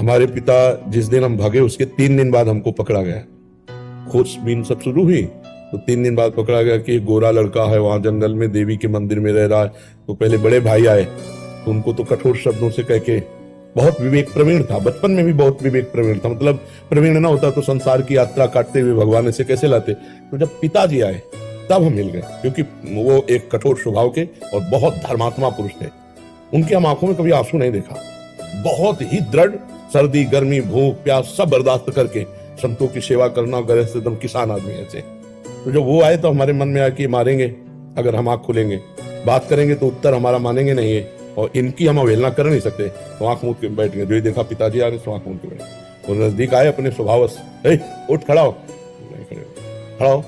हमारे पिता जिस दिन हम भागे उसके 3 दिन बाद हमको पकड़ा गया। खोजबीन सब शुरू हुई तो 3 दिन बाद पकड़ा गया कि एक गोरा लड़का है वहां जंगल में देवी के मंदिर में रह रहा है। तो पहले बड़े भाई आए तो उनको तो कठोर शब्दों से कह के, बहुत विवेक प्रवीण था, बचपन में भी बहुत विवेक प्रवीण था, मतलब प्रवीण ना होता तो संसार की यात्रा काटते हुए भगवान ऐसे कैसे लाते। तो जब पिताजी आए तब हम मिल गए, क्योंकि वो एक कठोर स्वभाव के और बहुत धर्मात्मा पुरुष थे। उनकी हम आंखों में कभी आंसू नहीं देखा, बहुत ही दृढ़, सर्दी गर्मी भूख प्यास सब बर्दाश्त करके संतों की सेवा करना, गरज से एकदम किसान आदमी ऐसे। तो जब वो आए तो हमारे मन में आया कि मारेंगे अगर हम आंख खोलेंगे, बात करेंगे तो उत्तर हमारा मानेंगे नहीं है, और इनकी हम अवहेलना कर नहीं सकते। तो आंख मूंद के बैठ गए, जो ही देखा पिताजी आ रहे तो आंख मूंद के बैठ। और नजदीक आए अपने स्वभावश, उठ खड़ा हो, नहीं खड़े, खड़ा हो,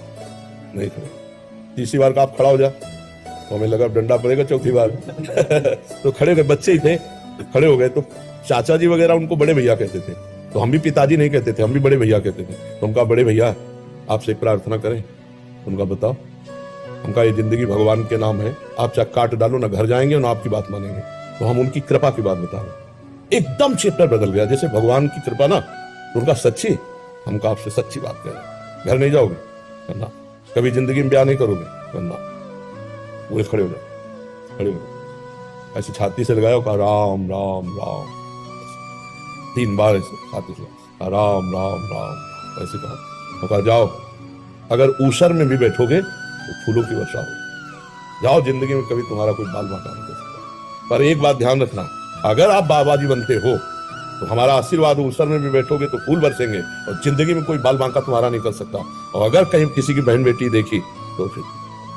नहीं खड़े। तीसरी बार का आप खड़ा हो जा, तो हमें लगा डंडा पड़ेगा चौथी बार तो खड़े हो गए, बच्चे ही थे, खड़े हो गए। तो चाचा जी वगैरह उनको बड़े भैया कहते थे, तो हम भी पिताजी नहीं कहते थे, हम भी बड़े भैया कहते थे। तो उनका बड़े भैया आपसे एक प्रार्थना करें। उनका बताओ, उनका ये जिंदगी भगवान के नाम है, आप चाहे काट डालो ना घर जाएंगे ना आपकी बात मानेंगे। तो हम उनकी कृपा की बात बता रहे, एकदम चैप्टर बदल गया, जैसे भगवान की कृपा ना। तो उनका सच्ची, हमका आपसे सच्ची बात कह रहे, घर नहीं जाओगे करना, कभी जिंदगी में ब्याह नहीं करोगे करना। वो खड़े हो जाओ, खड़े हो जाओ, ऐसे छाती से लगाओ, कहा राम राम राम, 3 बार ऐसे छाती से राम राम राम ऐसे कहा। जाओ, अगर ऊसर में भी बैठोगे तो फूलों की वर्षा हो, जाओ, जिंदगी में कभी तुम्हारा कोई बाल बांका नहीं कर सकता। पर एक बात ध्यान रखना, अगर आप बाबाजी बनते हो तो हमारा आशीर्वाद, ऊसर में भी बैठोगे तो फूल बरसेंगे, और जिंदगी में कोई बाल बांका तुम्हारा नहीं कर सकता। और अगर कहीं किसी की बहन बेटी देखी तो फिर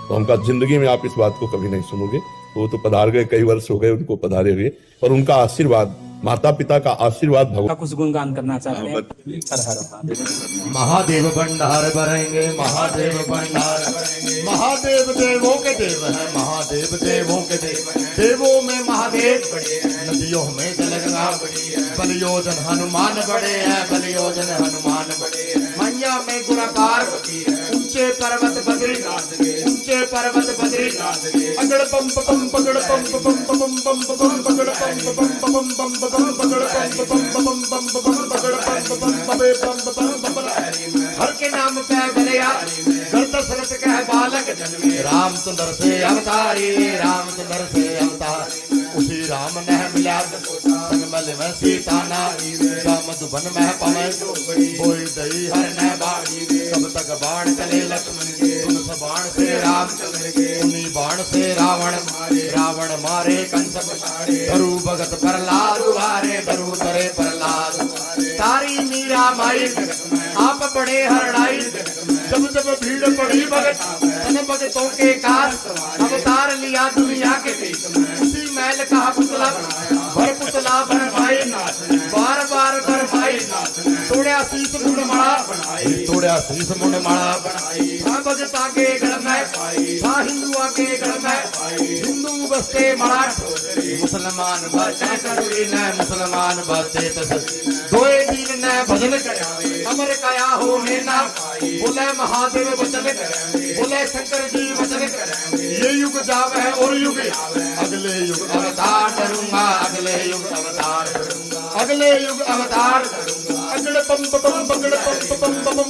तो हमका जिंदगी में आप इस बात को कभी नहीं सुनोगे। वो तो पधार गए, कई वर्ष हो गए उनको पधारे हुए, पर उनका आशीर्वाद, माता पिता का आशीर्वाद भगवान। कुछ गुणगान करना चाहते हैं। हर हर महादेव। महादेव भंडार भरेंगे, महादेव भंडार भरेंगे, महादेव देवों के देव है, महादेव देवों के देव है, देवों में महादेव बड़े हैं, नदियों में जलगंगा बड़ी है, बलियोजन हनुमान बड़े हैं, बलियोजन हनुमान बड़े हैं, मैया में गुणाकार होती है, ऊंचे पर्वत बद्रीनाथ के, ऊंचे पर्वत बद्रीनाथ के, अगड़ पम पम पगड़ पम पम पम पम पम पगड़ पम पम पम पम पम पगड़ पम पम पम पम पम पगड़ पम पम पबे पम पम पम। हर के नाम पे बलिया घर दशरथ कह बालक जन्मे, रामचंद्र से अवतारी, रामचंद्र से अवतारी, उसी राम ने मिला संगमल में सीता नारी, मधुबन में पवे कोई दई हर न बाड़ी, कब तक बाण चले लक्ष्मण के, उन बाण से रामचंद्र के, उन्हीं बाण से रावण मारे, रावण मारे कंस पछाड़े, धरु भगत प्रहलाद उबारे, धरु धरे प्रहलाद तारी मीरा माई, आप बड़े हरणाई, जब जब भीड़ पड़ी भगत तन भगतों के कास, अवतार लिया दुनिया के बीच में, उसी मैल का पुतला भर पुतला भर भाई, बार बार भर भाई, तोड़या शीश मुंड माला बनाई, तोड़या शीश मुंड माला बनाई, था भगता के गढ़ में पाई, था हिंदुआ के गढ़ में पाई, हिंदू बसते मराठ मुसलमान बचे करुणी न, मुसलमान बचे तसली, दोए दीन न भजन करावे, अमर कया हो ने ना पाई, बोले महादेव वचन करे, बोले शंकर जी वचन करे, ये युग जावे और युग आवे, अगले युग अवतार करूंगा, अगले युग अवतार करूंगा, अगले युग अवतार करूंगा, अगड़ पम पम पगड़ पम पम पम।